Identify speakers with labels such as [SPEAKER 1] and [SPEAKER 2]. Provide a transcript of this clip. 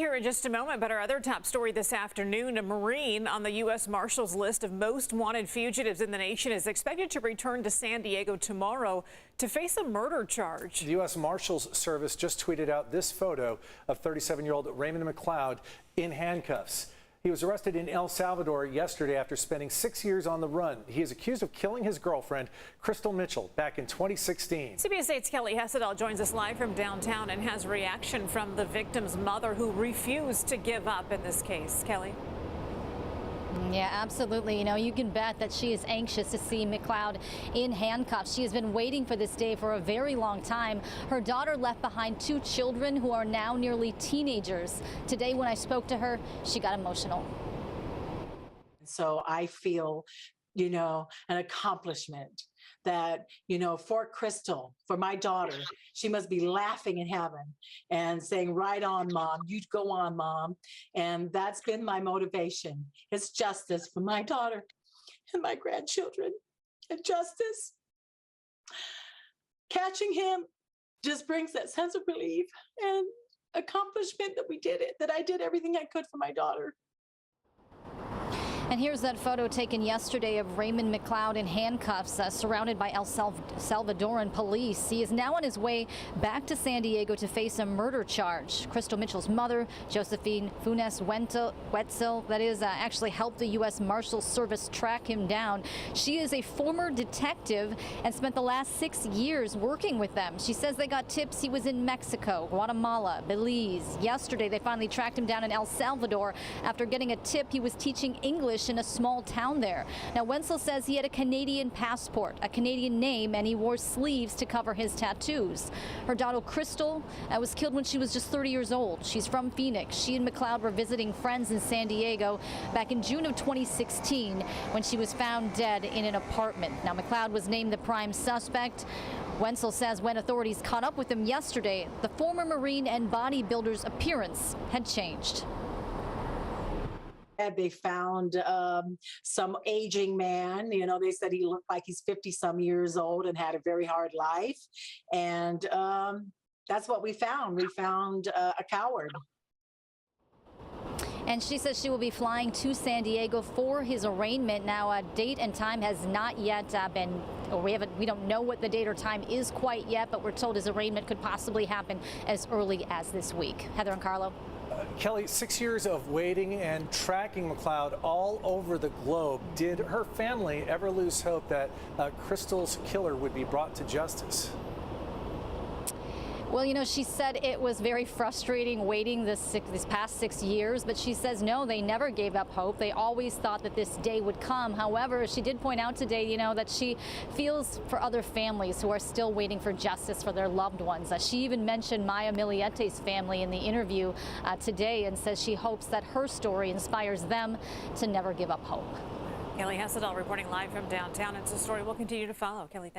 [SPEAKER 1] Here in just a moment, but our other top story this afternoon, a Marine on the US Marshals list of most wanted fugitives in the nation is expected to return to San Diego tomorrow to face a murder charge.
[SPEAKER 2] The US Marshals Service just tweeted out this photo of 37-year-old Raymond McLeod in handcuffs. He was arrested in El Salvador yesterday after spending 6 years on the run. He is accused of killing his girlfriend, Crystal Mitchell, back in 2016.
[SPEAKER 1] CBS 8's Kelly Hessedal joins us live from downtown and has reaction from the victim's mother, who refused to give up in this case. Kelly?
[SPEAKER 3] Yeah, absolutely. You know, you can bet that she is anxious to see McLeod in handcuffs. She has been waiting for this day for a very long time. Her daughter left behind 2 children who are now nearly teenagers. Today, when I spoke to her, she got emotional.
[SPEAKER 4] So I feel, an accomplishment that, for Crystal, for my daughter, she must be laughing in heaven and saying, right on, Mom, you go on, Mom. And that's been my motivation. It's justice for my daughter and my grandchildren, and justice. Catching him just brings that sense of relief and accomplishment that we did it, that I did everything I could for my daughter.
[SPEAKER 3] And here's that photo taken yesterday of Raymond McLeod in handcuffs, surrounded by El Salvadorian police. He is now on his way back to San Diego to face a murder charge. Crystal Mitchell's mother, Josephine Funes Wetzel, actually helped the U.S. Marshals Service track him down. She is a former detective and spent the last 6 years working with them. She says they got tips he was in Mexico, Guatemala, Belize. Yesterday, they finally tracked him down in El Salvador after getting a tip he was teaching English in a small town there. Now, Wenzel says he had a Canadian passport, a Canadian name, and he wore sleeves to cover his tattoos. Her daughter, Crystal, was killed when she was just 30 years old. She's from Phoenix. She and McLeod were visiting friends in San Diego back in June of 2016 when she was found dead in an apartment. Now, McLeod was named the prime suspect. Wenzel says when authorities caught up with him yesterday, the former Marine and bodybuilder's appearance had changed.
[SPEAKER 4] They found some aging man. They said he looked like he's 50-some years old and had a very hard life. And that's what we found. We found a coward.
[SPEAKER 3] And she says she will be flying to San Diego for his arraignment. Now, a date and time has not yet been, or we don't know what the date or time is quite yet, but we're told his arraignment could possibly happen as early as this week. Heather and Carlo.
[SPEAKER 2] Kelly, 6 years of waiting and tracking McLeod all over the globe. Did her family ever lose hope that Crystal's killer would be brought to justice?
[SPEAKER 3] Well, she said it was very frustrating waiting this past 6 years, but she says no, they never gave up hope. They always thought that this day would come. However, she did point out today, that she feels for other families who are still waiting for justice for their loved ones. She even mentioned Maya Miliete's family in the interview today and says she hopes that her story inspires them to never give up hope.
[SPEAKER 1] Kelly Hessedal reporting live from downtown. It's a story we'll continue to follow. Kelly,